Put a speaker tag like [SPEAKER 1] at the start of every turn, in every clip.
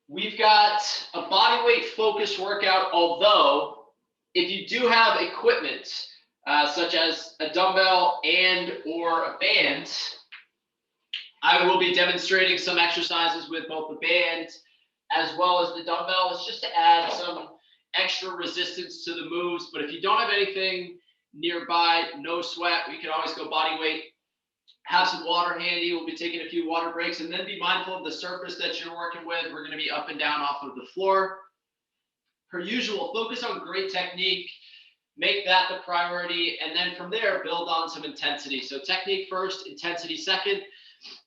[SPEAKER 1] We've got a body weight focused workout, although if you do have equipment, such as a dumbbell and or a band, I will be demonstrating some exercises with both the band as well as the dumbbell. It's just to add some extra resistance to the moves. But if you don't have anything nearby, no sweat, we can always go body weight. Have some water handy. We'll be taking a few water breaks, and then be mindful of the surface that you're working with. We're going to be up and down off of the floor. Per usual, focus on great technique. Make that the priority, and then from there, build on some intensity. So technique first, intensity second.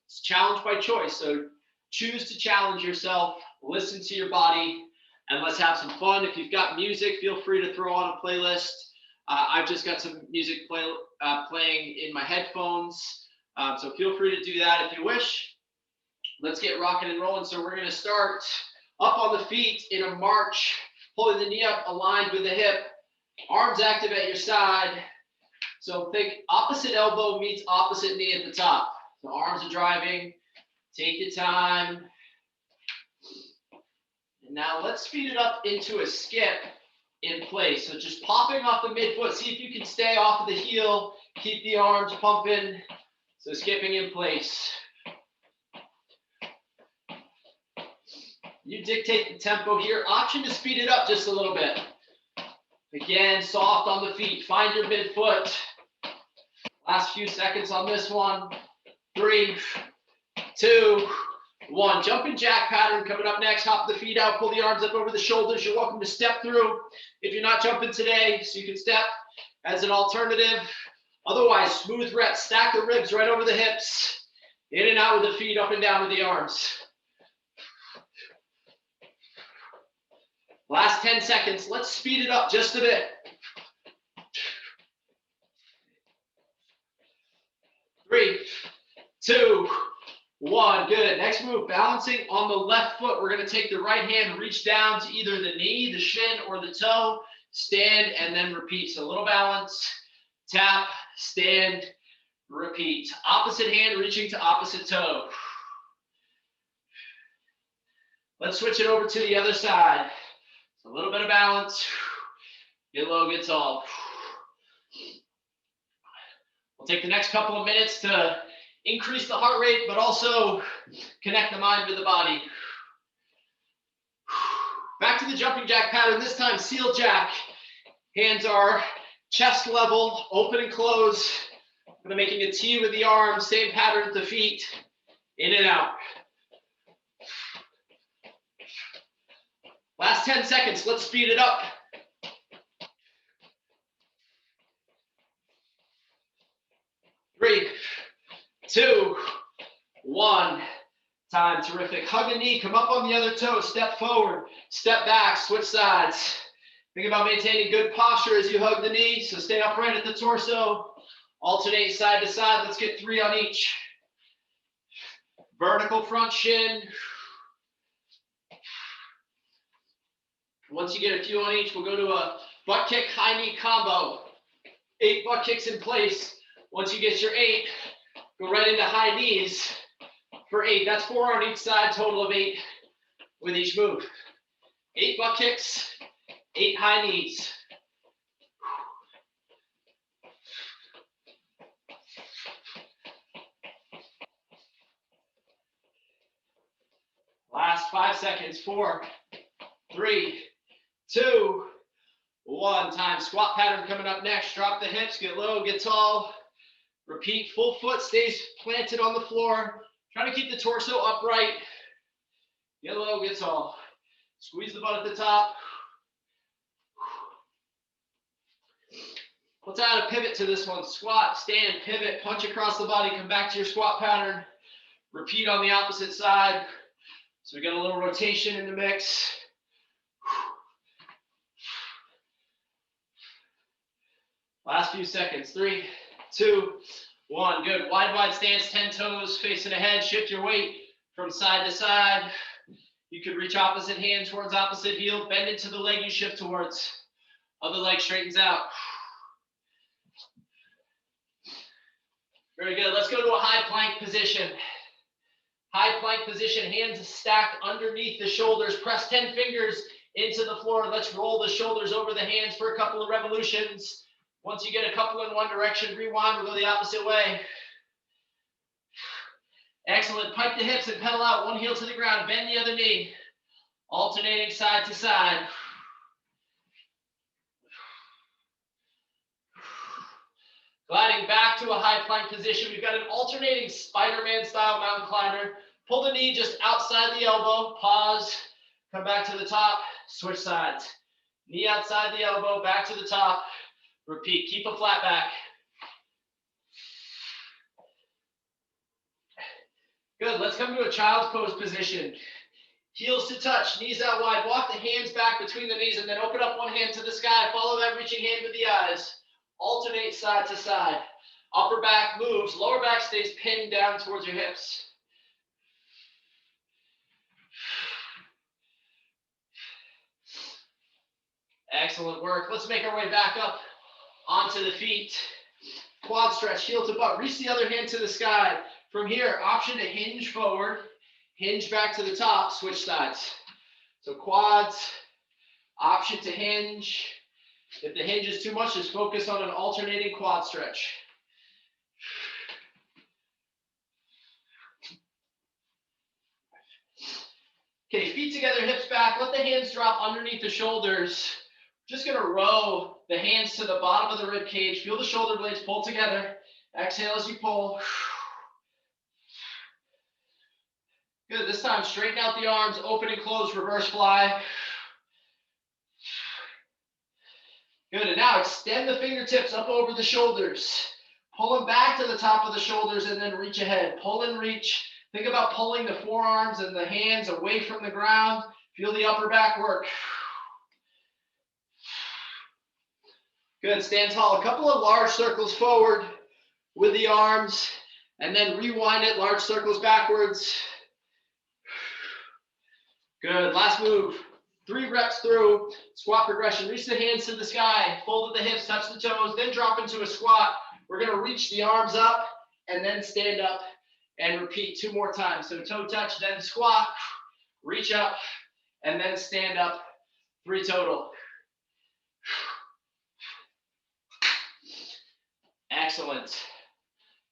[SPEAKER 1] It's challenge by choice. So choose to challenge yourself, listen to your body, and let's have some fun. If you've got music, feel free to throw on a playlist. I've just got some music playing in my headphones. So feel free to do that if you wish. Let's get rocking and rolling. So we're going to start up on the feet in a march, pulling the knee up aligned with the hip, arms active at your side. So think opposite elbow meets opposite knee at the top. The arms are driving. Take your time. And now let's speed it up into a skip in place. So just popping off the midfoot. See if you can stay off of the heel. Keep the arms pumping. So skipping in place. You dictate the tempo here. Option to speed it up just a little bit. Again, soft on the feet. Find your midfoot. Last few seconds on this one. 3, 2, 1. Jumping jack pattern coming up next. Hop the feet out. Pull the arms up over the shoulders. You're welcome to step through if you're not jumping today. So you can step as an alternative. Otherwise, smooth reps, stack the ribs right over the hips, in and out with the feet, up and down with the arms. Last 10 seconds, let's speed it up just a bit. 3, 2, 1, good. Next move, balancing on the left foot. We're gonna take the right hand, reach down to either the knee, the shin, or the toe, stand, and then repeat. So a little balance, tap, stand, repeat. Opposite hand reaching to opposite toe. Let's switch it over to the other side. A little bit of balance. Get low, get tall. We'll take the next couple of minutes to increase the heart rate, but also connect the mind with the body. Back to the jumping jack pattern. This time, seal jack. Hands are chest level, open and close. I'm making a T with the arms, same pattern at the feet, in and out. Last 10 seconds, let's speed it up. 3, 2, 1. Time, terrific. Hug a knee, come up on the other toe, step forward, step back, switch sides. Think about maintaining good posture as you hug the knee, so stay upright at the torso. Alternate side to side. Let's get 3 on each. Vertical front shin. Once you get a few on each, we'll go to a butt kick, high knee combo. 8 butt kicks in place. Once you get your 8, go right into high knees for 8. That's 4 on each side, total of 8 with each move. 8 butt kicks, 8 high knees. Last 5 seconds. 4, 3, 2, 1. Time. Squat pattern coming up next. Drop the hips, get low, get tall. Repeat. Full foot stays planted on the floor. Try to keep the torso upright. Get low, get tall. Squeeze the butt at the top. Let's add a pivot to this one. Squat, stand, pivot, punch across the body, come back to your squat pattern. Repeat on the opposite side. So we got a little rotation in the mix. Last few seconds. 3, 2, 1. Good. Wide stance, 10 toes facing ahead. Shift your weight from side to side. You could reach opposite hand towards opposite heel. Bend into the leg you shift towards. Other leg straightens out. Very good. Let's go to a high plank position. High plank position, hands stacked underneath the shoulders. Press 10 fingers into the floor. Let's roll the shoulders over the hands for a couple of revolutions. Once you get a couple in one direction, rewind, we'll go the opposite way. Excellent. Pike the hips and pedal out. One heel to the ground. Bend the other knee. Alternating side to side. Gliding back to a high plank position. We've got an alternating Spider-Man style mountain climber. Pull the knee just outside the elbow. Pause. Come back to the top. Switch sides. Knee outside the elbow. Back to the top. Repeat. Keep a flat back. Good. Let's come to a child's pose position. Heels to touch. Knees out wide. Walk the hands back between the knees and then open up one hand to the sky. Follow that reaching hand with the eyes. Alternate side to side. Upper back moves. Lower back stays pinned down towards your hips. Excellent work. Let's make our way back up onto the feet. Quad stretch, heel to butt. Reach the other hand to the sky. From here, option to hinge forward. Hinge back to the top. Switch sides. So quads, option to hinge. If the hinge is too much, just focus on an alternating quad stretch. Okay, feet together, hips back. Let the hands drop underneath the shoulders. Just gonna row the hands to the bottom of the rib cage. Feel the shoulder blades pull together. Exhale as you pull. Good, this time straighten out the arms, open and close, reverse fly. Good, and now extend the fingertips up over the shoulders. Pull them back to the top of the shoulders and then reach ahead. Pull and reach. Think about pulling the forearms and the hands away from the ground. Feel the upper back work. Good, stand tall. A couple of large circles forward with the arms and then rewind it, large circles backwards. Good, last move. 3 reps through, squat progression. Reach the hands to the sky, fold at the hips, touch the toes, then drop into a squat. We're gonna reach the arms up and then stand up and repeat 2 more times. So toe touch, then squat, reach up, and then stand up. 3 total. Excellent.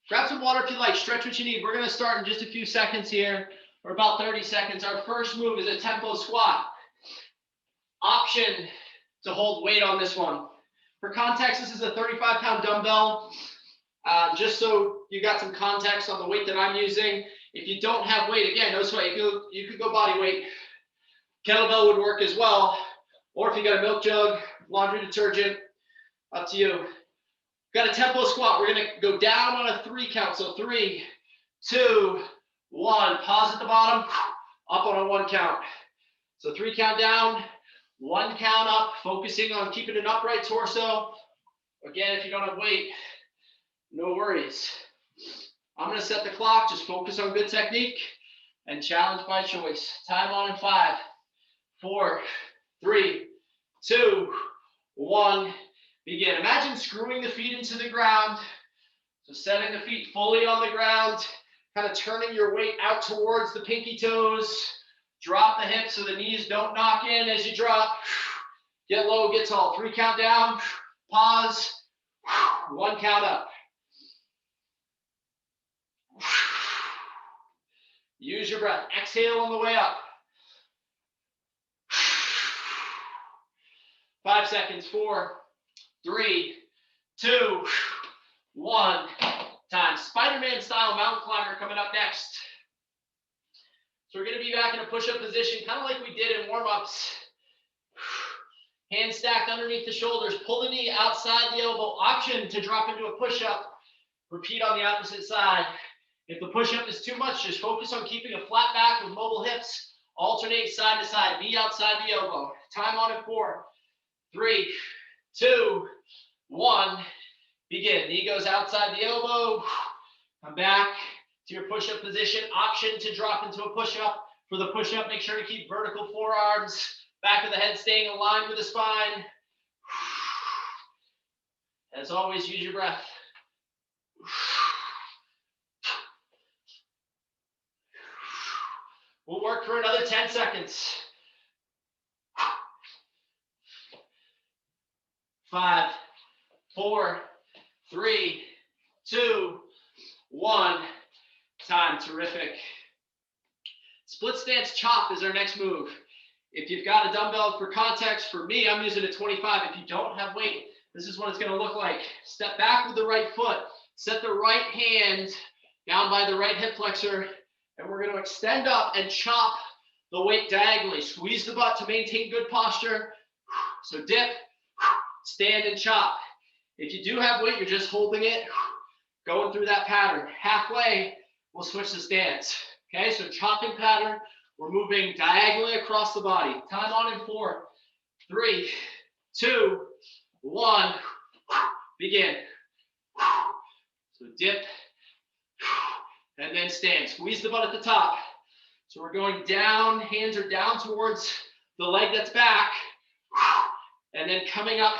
[SPEAKER 1] Grab some water if you like, stretch what you need. We're gonna start in just a few seconds here, or about 30 seconds. Our first move is a tempo squat. Option to hold weight on this one. For context, this is a 35-pound dumbbell. Just so you got some context on the weight that I'm using. If you don't have weight, again, no sweat. You could go body weight. Kettlebell would work as well. Or if you got a milk jug, laundry detergent, up to you. Got a tempo squat. We're gonna go down on a 3 count. So 3, 2, 1. Pause at the bottom, up on a 1 count. So 3 count down, 1 count up, focusing on keeping an upright torso. Again, if you don't have weight, no worries. I'm gonna set the clock, just focus on good technique and challenge by choice. Time on in 5, 4, 3, 2, 1, begin. Imagine screwing the feet into the ground. So setting the feet fully on the ground, kind of turning your weight out towards the pinky toes. Drop the hips so the knees don't knock in as you drop. Get low, get tall. 3 count down, pause, 1 count up. Use your breath. Exhale on the way up. 5 seconds, 4, 3, 2, 1. Time. Spider-Man style mountain climber coming up next. So we're going to be back in a push-up position, kind of like we did in warm-ups. Hands stacked underneath the shoulders. Pull the knee outside the elbow. Option to drop into a push-up. Repeat on the opposite side. If the push-up is too much, just focus on keeping a flat back with mobile hips. Alternate side to side. Knee outside the elbow. Time on in 4, 3, 2, 1. Begin. Knee goes outside the elbow. Come back to your push-up position. Option to drop into a push-up. For the push-up, make sure to keep vertical forearms. Back of the head staying aligned with the spine. As always, use your breath. We'll work for another 10 seconds. 5, 4, 3, 2, 1. Time. Terrific. Split stance chop is our next move. If you've got a dumbbell, for context, for me, I'm using a 25. If you don't have weight, this is what it's going to look like. Step back with the right foot. Set the right hand down by the right hip flexor, and we're going to extend up and chop the weight diagonally. Squeeze the butt to maintain good posture. So dip, stand, and chop. If you do have weight, you're just holding it, going through that pattern. Halfway, we'll switch the stance. Okay, so chopping pattern. We're moving diagonally across the body. Time on in 4, 3, 2, 1. Begin. So dip, and then stand. Squeeze the butt at the top. So we're going down, hands are down towards the leg that's back, and then coming up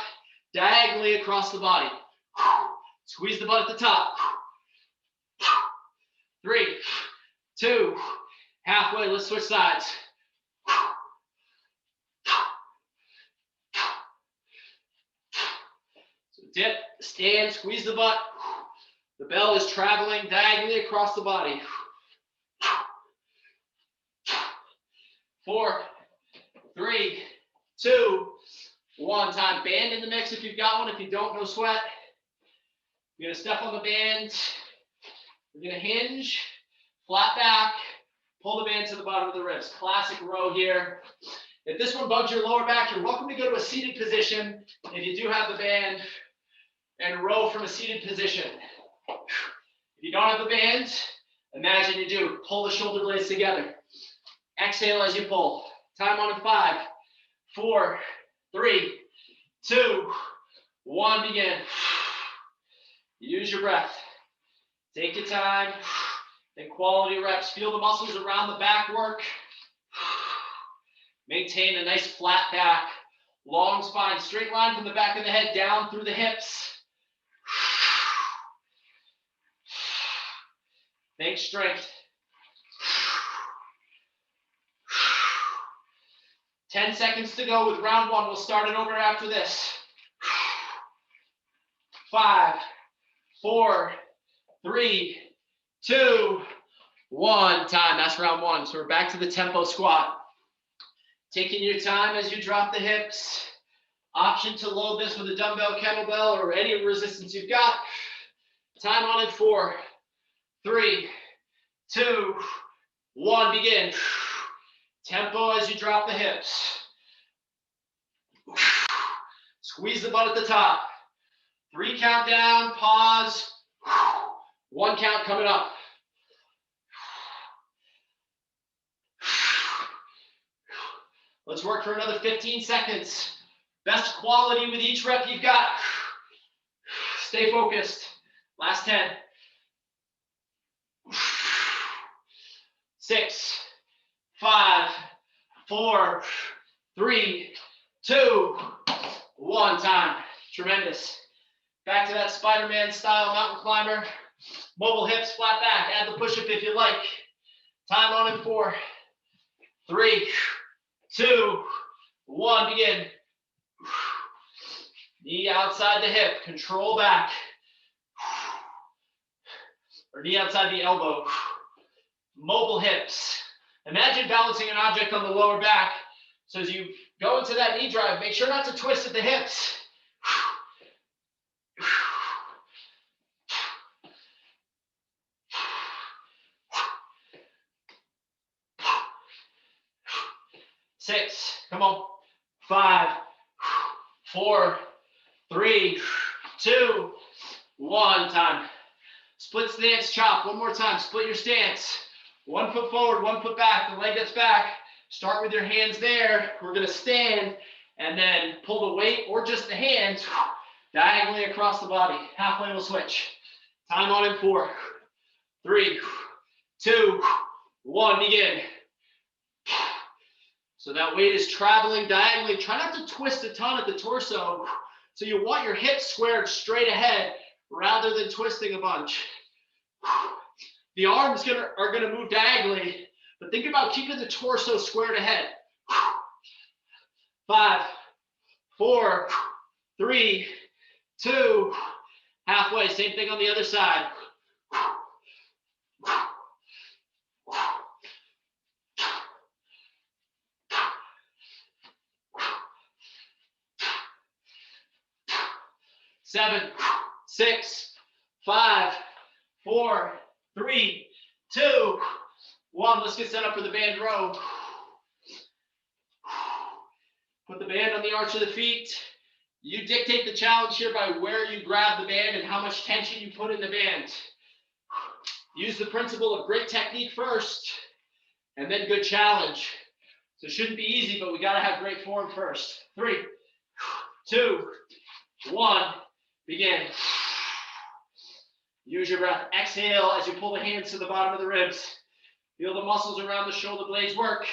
[SPEAKER 1] diagonally across the body. Squeeze the butt at the top. 3, 2, halfway, let's switch sides. So dip, stand, squeeze the butt. The bell is traveling diagonally across the body. 4, 3, 2, 1. Time. Band in the mix if you've got one. If you don't, no sweat. You're going to step on the band. We're going to hinge, flat back, pull the band to the bottom of the ribs. Classic row here. If this one bugs your lower back, you're welcome to go to a seated position if you do have the band, and row from a seated position. If you don't have the band, imagine you do. Pull the shoulder blades together. Exhale as you pull. Time on in 5, 4, 3, 2, 1. Begin. Use your breath. Take your time. And quality reps. Feel the muscles around the back work. Maintain a nice flat back. Long spine. Straight line from the back of the head down through the hips. Think strength. 10 seconds to go with round 1. We'll start it over after this. 5, 4, 3, 2, 1. Time. That's round 1. So we're back to the tempo squat. Taking your time as you drop the hips. Option to load this with a dumbbell, kettlebell, or any resistance you've got. Time on in 4, 3, 2, 1. Begin. Tempo as you drop the hips. Squeeze the butt at the top. 3 count down, pause. 1 count coming up. Let's work for another 15 seconds. Best quality with each rep you've got. Stay focused. Last 10. 6, 5, 4, 3, 2, 1. Time. Tremendous. Back to that Spider-Man style mountain climber. Mobile hips, flat back. Add the push-up if you like. Time on in 4, 3, 2, 1. Begin. Knee outside the hip. Control back. Or knee outside the elbow. Mobile hips. Imagine balancing an object on the lower back. So as you go into that knee drive, make sure not to twist at the hips. 6, come on. 5, 4, 3, 2, 1. Time. Split stance chop. One more time. Split your stance. 1 foot forward, 1 foot back. The leg that's back. Start with your hands there. We're going to stand and then pull the weight or just the hands diagonally across the body. Halfway we'll switch. Time on in 4, 3, 2, 1. Begin. So that weight is traveling diagonally. Try not to twist a ton at the torso. So you want your hips squared straight ahead rather than twisting a bunch. The arms are going to move diagonally, But think about keeping the torso squared ahead. 5, 4, 3, 2, halfway. Same thing on the other side. 7, 6, 5, 4, 3, 2, 1. Let's get set up for the band row. Put the band on the arch of the feet. You dictate the challenge here by where you grab the band and how much tension you put in the band. Use the principle of great technique first and then good challenge. So it shouldn't be easy, but we got to have great form first. 3, 2, 1. Begin. Use your breath. Exhale as you pull the hands to the bottom of the ribs. Feel the muscles around the shoulder blades work.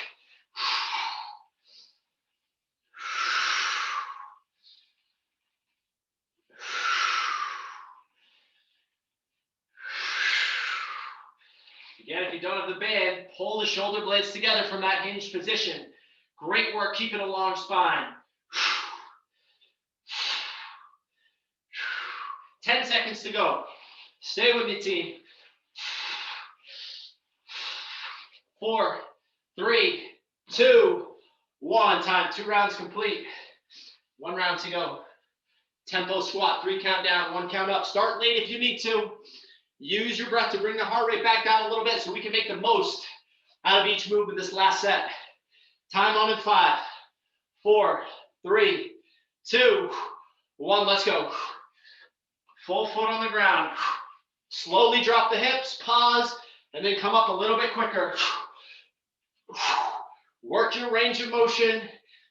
[SPEAKER 1] Again, if you don't have the band, pull the shoulder blades together from that hinged position. Great work keeping a long spine. 10 seconds to go. Stay with me, team. 4, 3, 2, 1. Time. 2 rounds complete. 1 round to go. Tempo squat. 3 count down, 1 count up. Start late if you need to. Use your breath to bring the heart rate back down a little bit so we can make the most out of each move in this last set. Time on in 5, 4, 3, 2, 1. Let's go. Full foot on the ground. Slowly drop the hips, pause, and then come up a little bit quicker. Work your range of motion.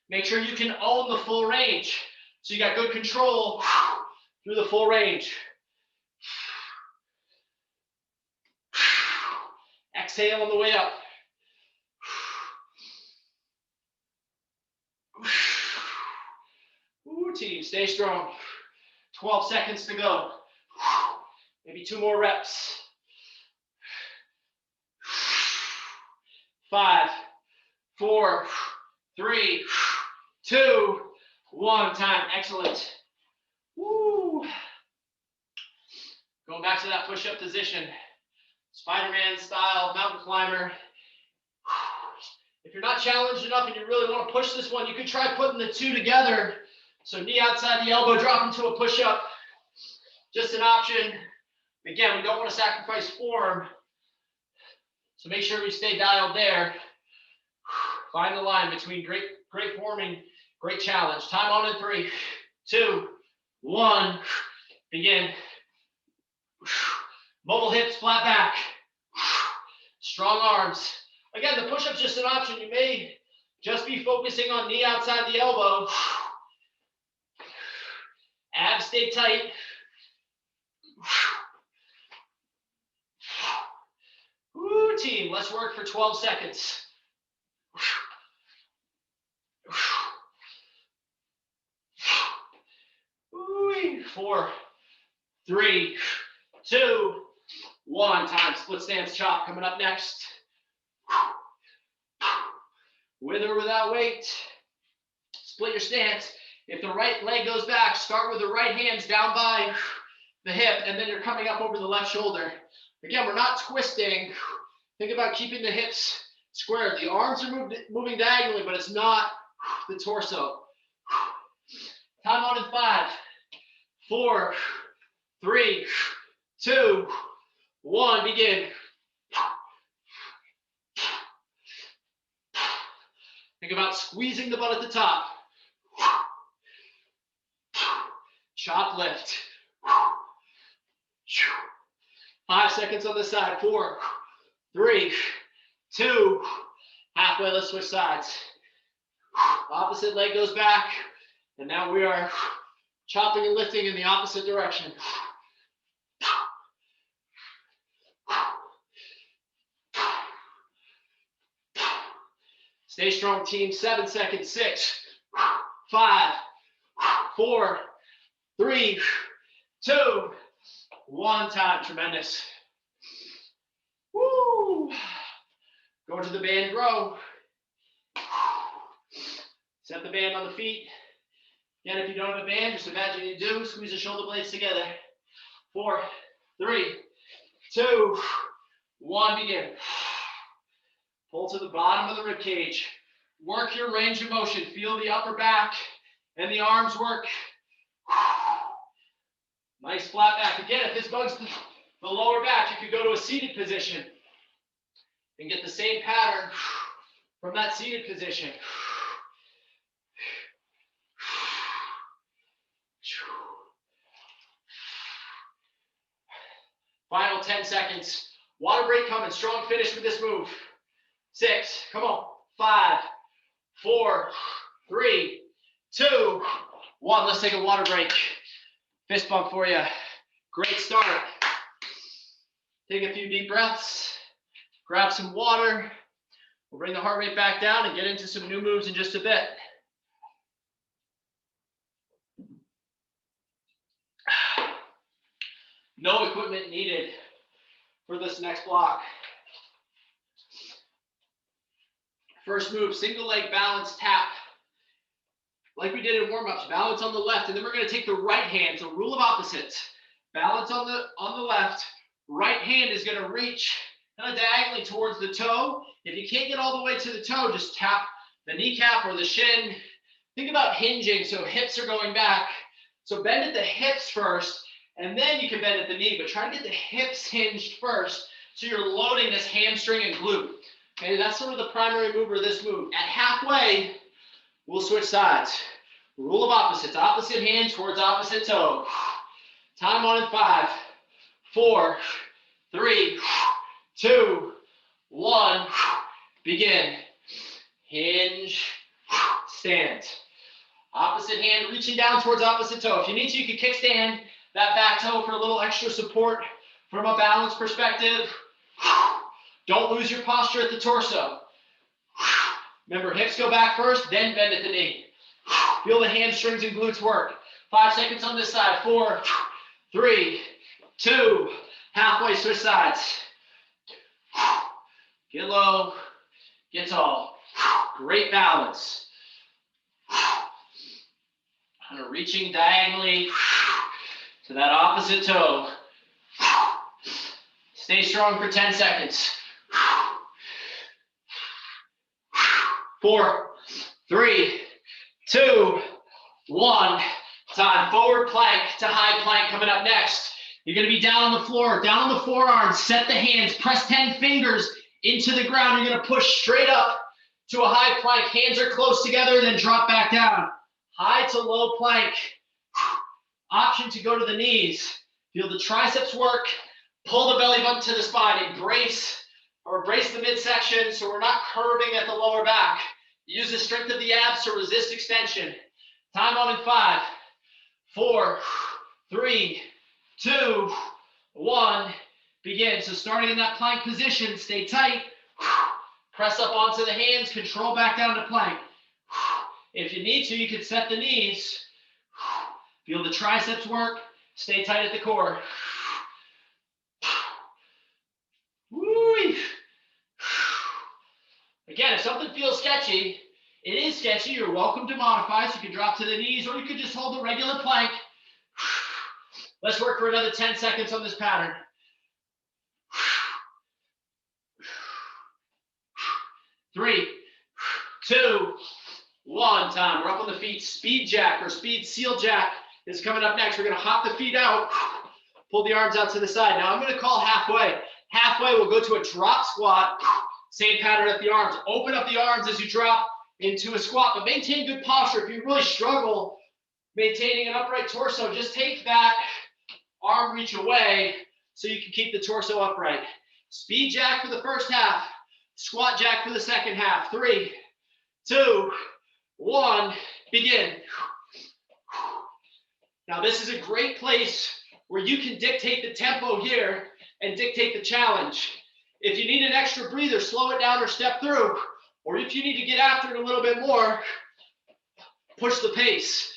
[SPEAKER 1] Make sure you can own the full range. So you got good control through the full range. Exhale on the way up. Ooh, team, stay strong. 12 seconds to go. Maybe 2 more reps. 5, 4, 3, 2, 1. Time. Excellent. Woo. Going back to that push-up position. Spider-Man style, mountain climber. If you're not challenged enough and you really want to push this one, you could try putting the 2 together. So knee outside the elbow, drop into a push-up. Just an option. Again, we don't want to sacrifice form. So make sure we stay dialed there. Find the line between great forming, great challenge. Time on in 3, 2, 1. Begin. Mobile hips, flat back. Strong arms. Again, the push-up's just an option. You may just be focusing on knee outside the elbow. Abs stay tight. Woo, team, let's work for 12 seconds. 4, 3, 2, 1. Time. Split stance chop coming up next. With or without weight. Split your stance. If the right leg goes back, start with the right hands down by the hip, and then you're coming up over the left shoulder. Again, we're not twisting. Think about keeping the hips square. The arms are moving diagonally, but it's not the torso. Time on in 5, 4, 3, 2, 1. Begin. Think about squeezing the butt at the top. Chop lift. 5 seconds on the side. 4, 3, 2. Halfway, let's switch sides. Opposite leg goes back. And now we are chopping and lifting in the opposite direction. Stay strong, team. 7 seconds. 6, 5, 4, 3, 2, 1. Time. Tremendous. Woo. Go into the band row. Set the band on the feet. Again, if you don't have a band, just imagine you do. Squeeze the shoulder blades together. 4, 3, 2, 1, begin. Pull to the bottom of the rib cage. Work your range of motion. Feel the upper back and the arms work. Nice flat back. Again, if this bugs the lower back, you could go to a seated position and get the same pattern from that seated position. Final 10 seconds. Water break coming. Strong finish with this move. 6, come on. 5, 4, 3, 2, 1. Let's take a water break. Fist bump for you. Great start. Take a few deep breaths. Grab some water. We'll bring the heart rate back down and get into some new moves in just a bit. No equipment needed for this next block. First move, single leg balance tap. Like we did in warm-ups, balance on the left, and then we're going to take the right hand, so rule of opposites. Balance on the left, right hand is going to reach kind of diagonally towards the toe. If you can't get all the way to the toe, just tap the kneecap or the shin. Think about hinging, so hips are going back. So bend at the hips first, and then you can bend at the knee, but try to get the hips hinged first, so you're loading this hamstring and glute. Okay, that's sort of the primary mover of this move. At halfway, we'll switch sides. Rule of opposites. Opposite hand towards opposite toe. Time on in 5, 4, 3, 2, 1. Begin. Hinge. Stand. Opposite hand reaching down towards opposite toe. If you need to, you can kickstand that back toe for a little extra support from a balance perspective. Don't lose your posture at the torso. Remember, hips go back first, then bend at the knee. Feel the hamstrings and glutes work. 5 seconds on this side. 4, 3, 2, halfway, switch sides. Get low, get tall. Great balance. Kind of reaching diagonally to that opposite toe. Stay strong for 10 seconds. 4, 3, 2, 1. Time. Forward plank to high plank coming up next. You're going to be down on the floor, down on the forearms. Set the hands. Press 10 fingers into the ground. You're going to push straight up to a high plank. Hands are close together, then drop back down. High to low plank. Option to go to the knees. Feel the triceps work. Pull the belly button to the spine. Embrace the midsection so we're not curving at the lower back. Use the strength of the abs to resist extension. Time on in 5, 4, 3, 2, 1. Begin. So starting in that plank position, stay tight. Press up onto the hands, control back down to plank. If you need to, you can set the knees. Feel the triceps work. Stay tight at the core. Woo-wee. Again, if something feels sketchy, it is sketchy. You're welcome to modify. So you can drop to the knees, or you could just hold the regular plank. Let's work for another 10 seconds on this pattern. 3, 2, 1. Time. We're up on the feet. Speed jack or speed seal jack is coming up next. We're going to hop the feet out, pull the arms out to the side. Now I'm going to call halfway. Halfway, we'll go to a drop squat. Same pattern at the arms. Open up the arms as you drop into a squat, but maintain good posture. If you really struggle maintaining an upright torso, just take that arm reach away so you can keep the torso upright. Speed jack for the first half. Squat jack for the second half. 3, 2, 1. Begin. Now this is a great place where you can dictate the tempo here and dictate the challenge. If you need an extra breather, slow it down or step through. Or if you need to get after it a little bit more, push the pace.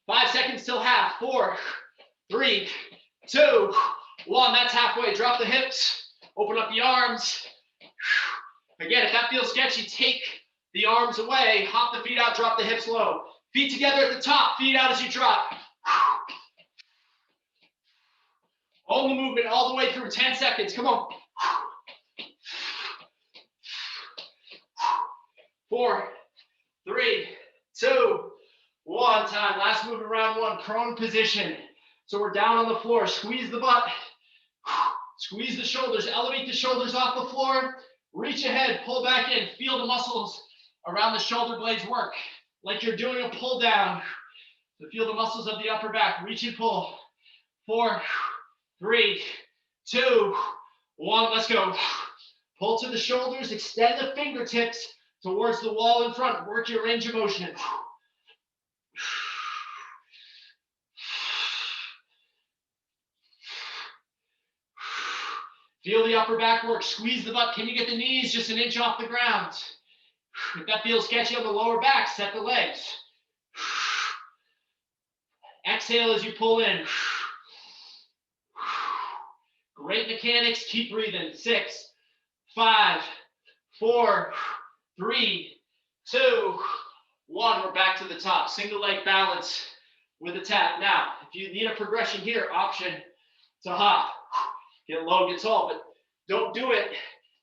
[SPEAKER 1] 5 seconds till half. 4, 3, 2, 1. That's halfway. Drop the hips. Open up the arms. Again, if that feels sketchy, take the arms away. Hop the feet out, drop the hips low. Feet together at the top, feet out as you drop. Hold the movement all the way through, 10 seconds. Come on. 4, 3, 2, 1. Time. Last movement, round one. Prone position. So we're down on the floor. Squeeze the butt. Squeeze the shoulders. Elevate the shoulders off the floor. Reach ahead. Pull back in. Feel the muscles around the shoulder blades work like you're doing a pull down. So feel the muscles of the upper back. Reach and pull. 4, 3, 2, 1. Let's go. Pull to the shoulders. Extend the fingertips towards the wall in front. Work your range of motion. Feel the upper back work. Squeeze the butt. Can you get the knees just an inch off the ground? If that feels sketchy on the lower back, set the legs. Exhale as you pull in. Great mechanics. Keep breathing. 6, 5, 4, 3, 2, 1. We're back to the top. Single leg balance with a tap. Now, if you need a progression here, option to hop. Get low, get tall, but don't do it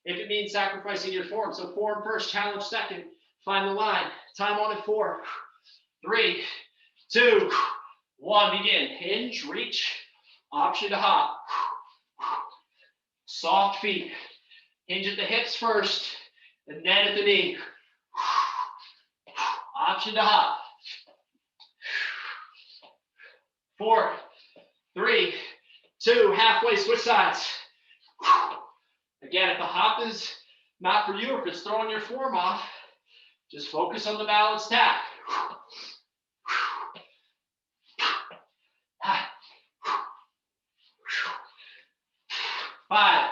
[SPEAKER 1] if it means sacrificing your form. So form first, challenge second. Find the line. Time on it. 4, 3, 2, 1. Begin. Hinge, reach. Option to hop. Soft feet. Hinge at the hips first, and then at the knee. Option to hop. 4, 3, 2, halfway, switch sides. Again, if the hop is not for you, or if it's throwing your form off, just focus on the balanced tap. 5,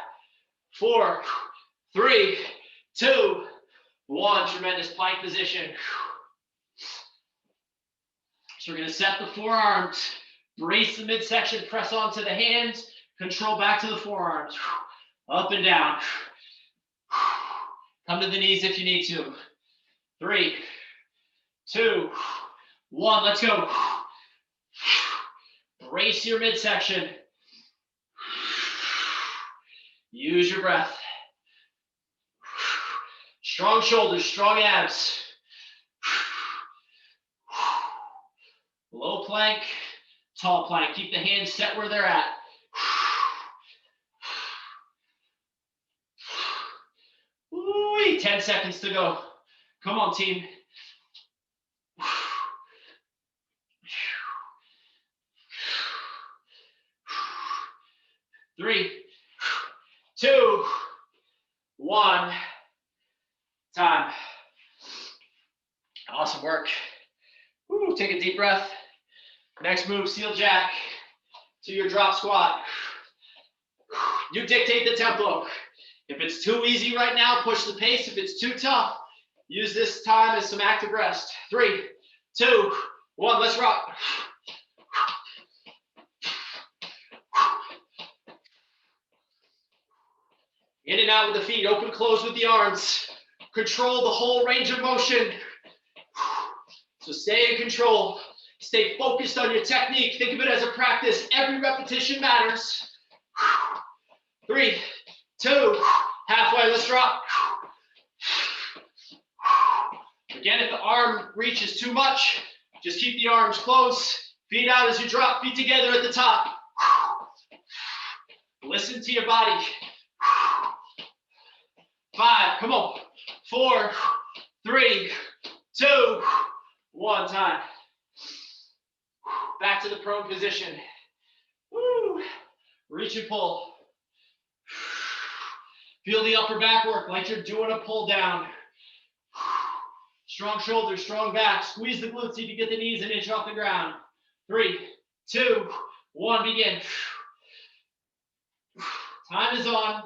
[SPEAKER 1] 4, 3, 2, 1. Tremendous plank position. So we're going to set the forearms. Brace the midsection, press onto the hands, control back to the forearms. Up and down. Come to the knees if you need to. 3, 2, 1. Let's go. Brace your midsection. Use your breath. Strong shoulders, strong abs. Low plank. Tall plank. Keep the hands set where they're at. Ooh, 10 seconds to go. Come on, team. 3, 2, 1. Time. Awesome work. Ooh, take a deep breath. Next move, seal jack to your drop squat. You dictate the tempo. If it's too easy right now, push the pace. If it's too tough, use this time as some active rest. 3, 2, 1, let's rock. In and out with the feet, open, close with the arms. Control the whole range of motion. So stay in control. Stay focused on your technique. Think of it as a practice. Every repetition matters. 3, 2, halfway, let's drop. Again, if the arm reaches too much, just keep the arms close. Feet out as you drop, feet together at the top. Listen to your body. 5, come on. 4, 3, 2, 1. Time. Back to the prone position. Woo. Reach and pull. Feel the upper back work like you're doing a pull down. Strong shoulders, strong back. Squeeze the glutes so you can get the knees an inch off the ground. 3, 2, 1, begin. Time is on.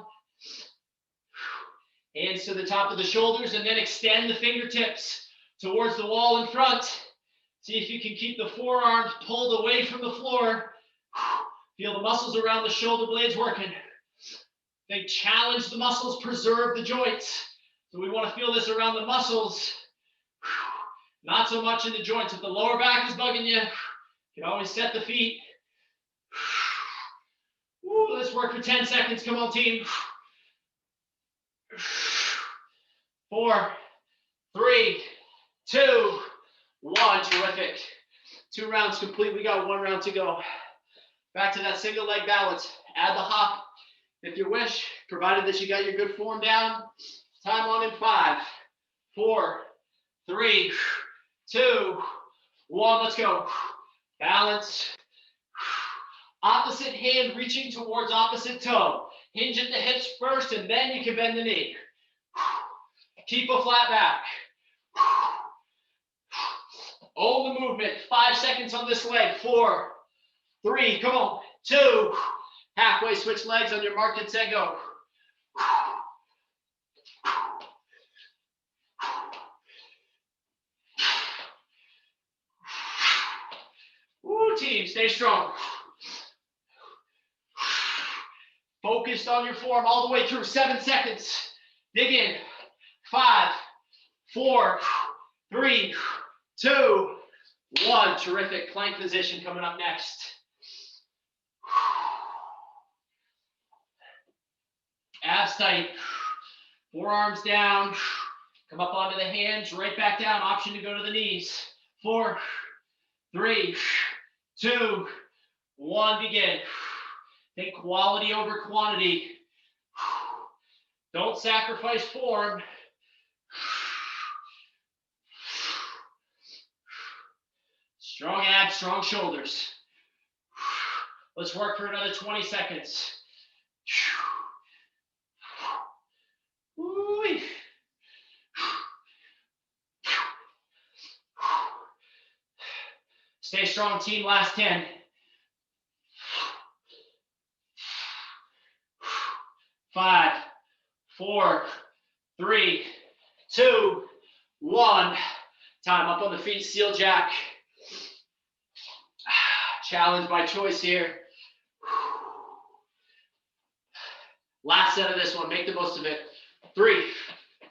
[SPEAKER 1] Hands to the top of the shoulders, and then extend the fingertips towards the wall in front. See if you can keep the forearms pulled away from the floor. Feel the muscles around the shoulder blades working. They challenge the muscles, preserve the joints. So we want to feel this around the muscles, not so much in the joints. If the lower back is bugging you, you can always set the feet. Woo, let's work for 10 seconds. Come on, team. 4, 3, 2, 1. Terrific. 2 rounds complete. We got 1 round to go. Back to that single leg balance. Add the hop if you wish, provided that you got your good form down. Time on in 5, 4, 3, 2, 1. Let's go. Balance. Opposite hand reaching towards opposite toe. Hinge at the hips first, and then you can bend the knee. Keep a flat back. Own the movement. 5 seconds on this leg. 4, 3, come on. 2, halfway switch legs on your mark, get set, go. Woo, team, stay strong. Focused on your form all the way through. 7 seconds. Dig in. 5, 4, 3, 2, 1. Terrific. Plank position coming up next. Abs tight. Forearms down. Come up onto the hands. Right back down. Option to go to the knees. 4, 3, 2, 1. Begin. Think quality over quantity. Don't sacrifice form. Strong abs, strong shoulders. Let's work for another 20 seconds. Woo-wee. Stay strong, team. Last 10. 5, 4, 3, 2, 1. Time up on the feet, seal jack. Challenge by choice here. Last set of this one, make the most of it. 3,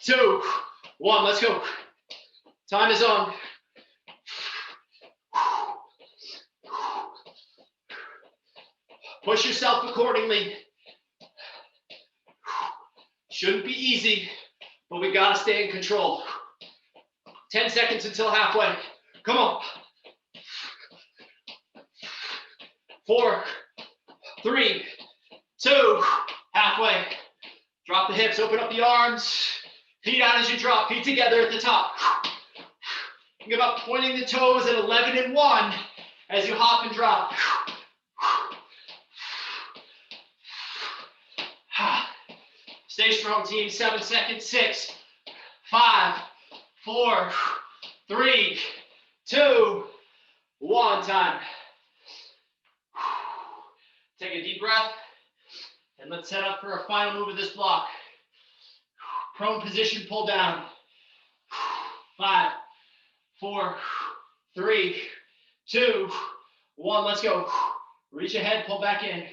[SPEAKER 1] 2, 1, let's go. Time is on. Push yourself accordingly. Shouldn't be easy, but we gotta stay in control. 10 seconds until halfway. Come on. 4, 3, 2, halfway. Drop the hips, open up the arms. Feet out as you drop, feet together at the top. Think about pointing the toes at 11 and 1 as you hop and drop. Stay strong, team. 7 seconds. 6, 5, 4, 3, 2, 1. Time. Take a deep breath, and let's set up for a final move of this block. Prone position, pull down. 5, 4, 3, 2, 1. Let's go. Reach ahead, pull back in.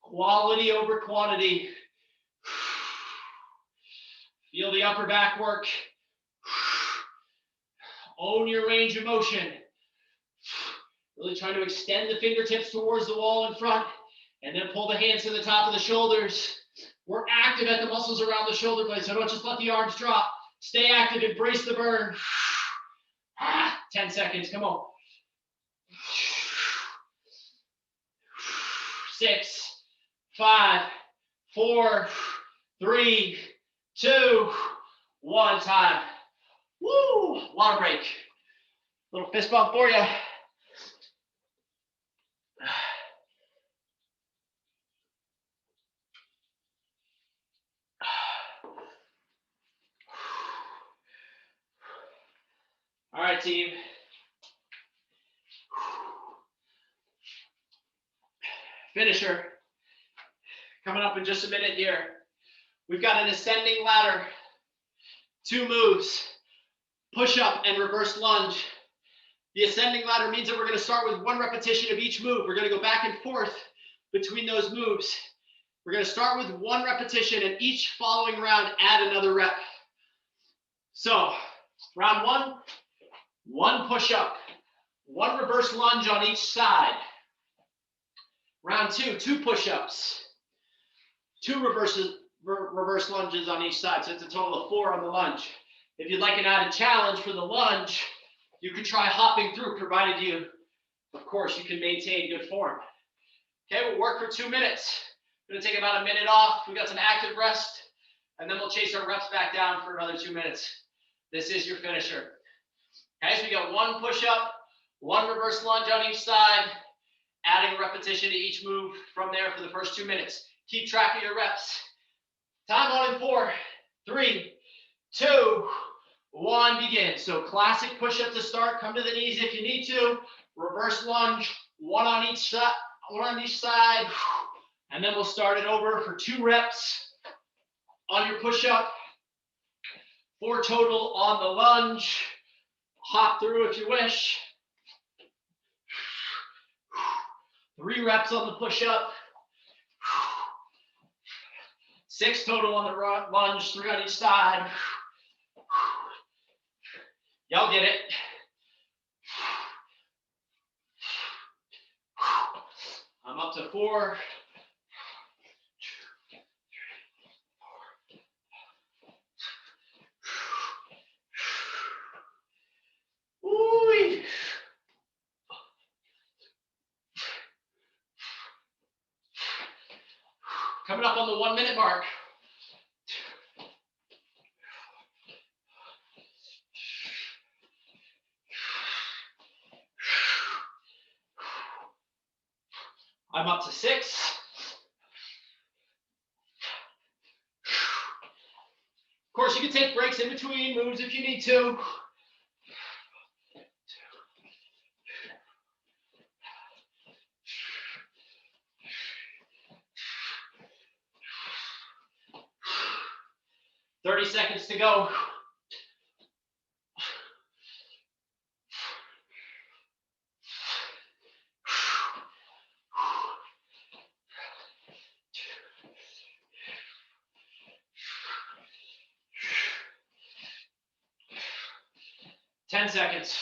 [SPEAKER 1] Quality over quantity. Feel the upper back work. Own your range of motion. Really trying to extend the fingertips towards the wall in front, and then pull the hands to the top of the shoulders. We're active at the muscles around the shoulder blades, so don't just let the arms drop. Stay active, embrace the burn. 10 seconds, come on. 6, 5, 4, 3, 2, 1. Time. Woo! Water break. Little fist bump for you. All right, team. Finisher. Coming up in just a minute here. We've got an ascending ladder. 2 moves. Push up and reverse lunge. The ascending ladder means that we're going to start with 1 repetition of each move. We're going to go back and forth between those moves. We're going to start with 1 repetition, and each following round, add another rep. So, round 1, 1 push-up, 1 reverse lunge on each side. Round 2, 2 push-ups, 2 reverse lunges on each side. So it's a total of 4 on the lunge. If you'd like an added challenge for the lunge, you can try hopping through, provided you, of course, you can maintain good form. Okay, we'll work for 2 minutes. We're gonna take about a minute off. We got some active rest, and then we'll chase our reps back down for another 2 minutes. This is your finisher. Okay, so we got 1 push-up, 1 reverse lunge on each side, adding a repetition to each move from there for the first 2 minutes. Keep track of your reps. Time on in 4, 3, 2, 1, begin. So classic push-up to start. Come to the knees if you need to. Reverse lunge, 1 on each side. And then we'll start it over for 2 reps on your push-up. 4 total on the lunge. Hop through if you wish. 3 reps on the push-up. 6 total on the lunge, 3 on each side. Y'all get it. I'm up to 4. Ooh. Coming up on the 1 minute mark. I'm up to 6. Of course, you can take breaks in between moves if you need to. "30 seconds to go. "10 seconds.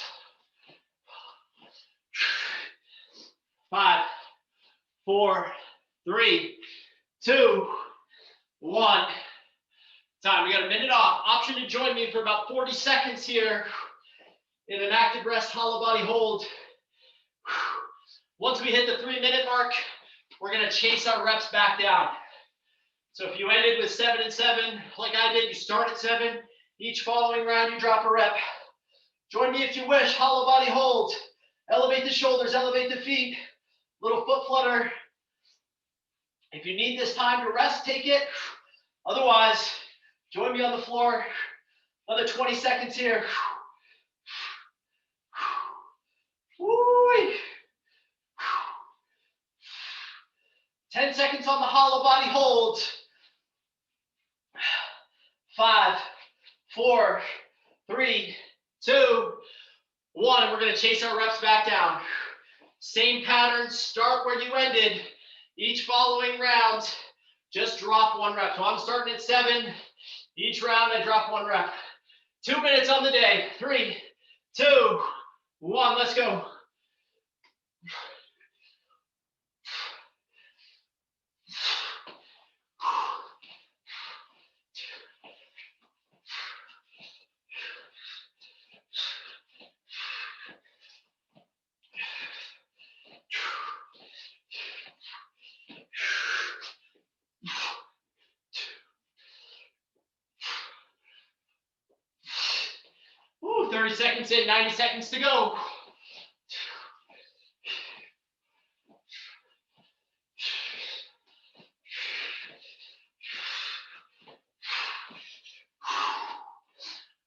[SPEAKER 1] 5, 4, 3, 2, 1. Time. We got a minute off. Option to join me for about 40 seconds here in an active rest hollow body hold. Once we hit the 3-minute mark, we're going to chase our reps back down. So if you ended with 7 and 7, like I did, you start at 7. Each following round, you drop a rep. Join me if you wish. Hollow body hold. Elevate the shoulders, elevate the feet. Little foot flutter. If you need this time to rest, take it. Otherwise, join me on the floor. Another 20 seconds here. Woo-wee. 10 seconds on the hollow body hold. 5, 4, 3, 2, 1. And we're going to chase our reps back down. Same pattern. Start where you ended. Each following round, just drop 1 rep. So I'm starting at 7. Each round, I drop 1 rep. 2 minutes on the day. 3, 2, 1. Let's go. Ooh, 30 seconds in, 90 seconds to go.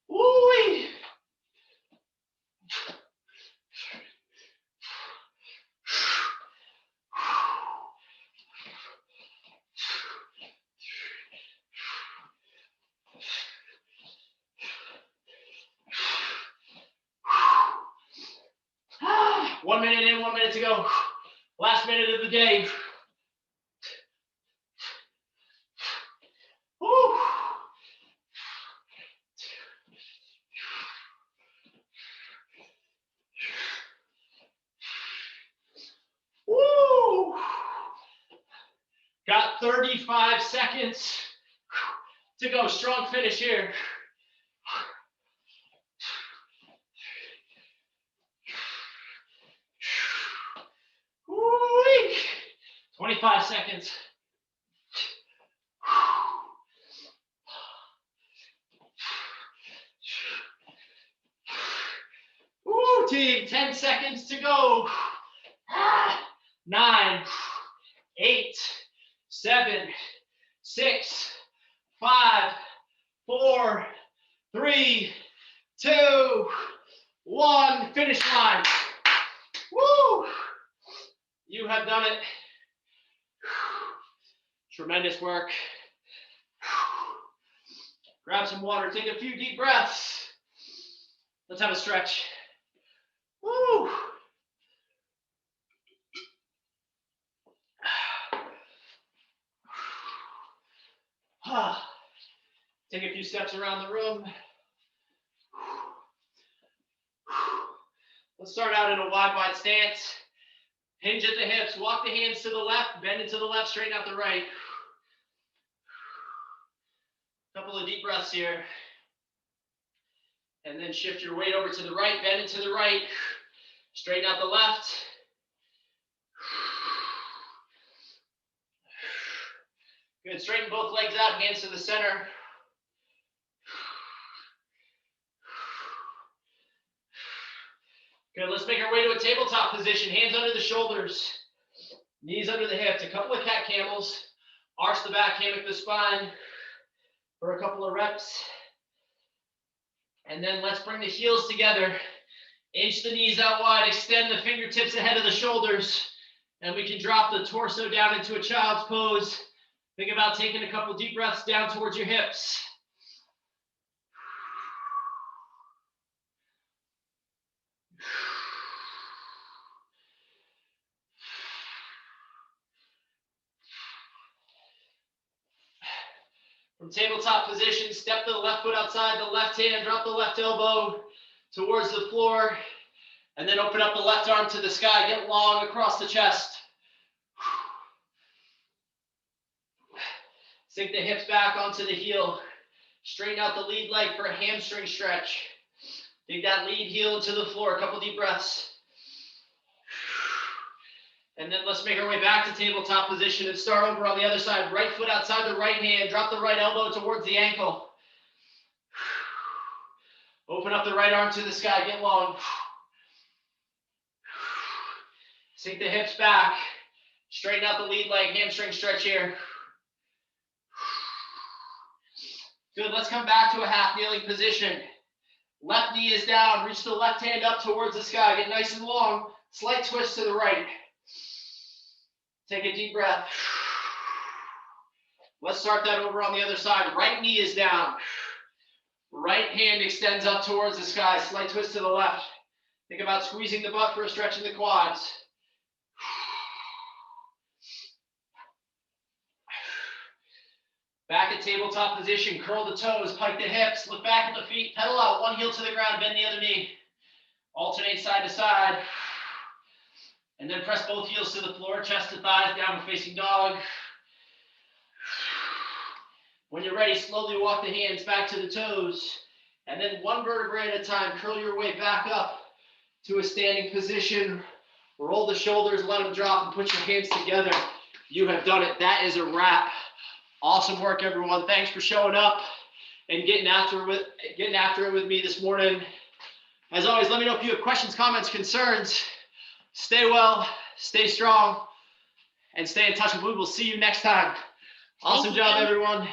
[SPEAKER 1] Woo-wee. 1 minute in, 1 minute to go. Last minute of the day. Woo. Woo. Got 35 seconds to go. Strong finish here. Woo-wee. 25 seconds. Woo, team, 10 seconds to go. 9, 8, 7, 6, 5, 4, 3, 2, 1. Finish line. Woo! You have done it. Tremendous work. Grab some water, take a few deep breaths. Let's have a stretch. Woo! Take a few steps around the room. Let's start out in a wide stance. Hinge at the hips, walk the hands to the left, bend into the left, straighten out the right. Couple of deep breaths here. And then shift your weight over to the right, bend into the right, straighten out the left. Good, straighten both legs out, hands to the center. Good, let's make our way to a tabletop position. Hands under the shoulders, knees under the hips. A couple of cat camels. Arch the back, hammock the spine for a couple of reps. And then let's bring the heels together. Inch the knees out wide, extend the fingertips ahead of the shoulders. And we can drop the torso down into a child's pose. Think about taking a couple deep breaths down towards your hips. From tabletop position, step the left foot outside the left hand, drop the left elbow towards the floor, and then open up the left arm to the sky. Get long across the chest. Sink the hips back onto the heel. Straighten out the lead leg for a hamstring stretch. Dig that lead heel into the floor. A couple deep breaths. And then let's make our way back to tabletop position and start over on the other side. Right foot outside the right hand. Drop the right elbow towards the ankle. Open up the right arm to the sky. Get long. Sink the hips back. Straighten out the lead leg. Hamstring stretch here. Good. Let's come back to a half kneeling position. Left knee is down. Reach the left hand up towards the sky. Get nice and long. Slight twist to the right. Take a deep breath. Let's start that over on the other side. Right knee is down. Right hand extends up towards the sky. Slight twist to the left. Think about squeezing the butt for a stretch in the quads. Back at tabletop position. Curl the toes, pike the hips, look back at the feet, pedal out, one heel to the ground, bend the other knee. Alternate side to side. And then press both heels to the floor, chest to thighs, downward facing dog. When you're ready, slowly walk the hands back to the toes. And then one vertebrae at a time, curl your way back up to a standing position. Roll the shoulders, let them drop, and put your hands together. You have done it. That is a wrap. Awesome work, everyone. Thanks for showing up and getting after it with me this morning. As always, let me know if you have questions, comments, concerns. Stay well, stay strong, and stay in touch. We will see you next time. Awesome job, everyone.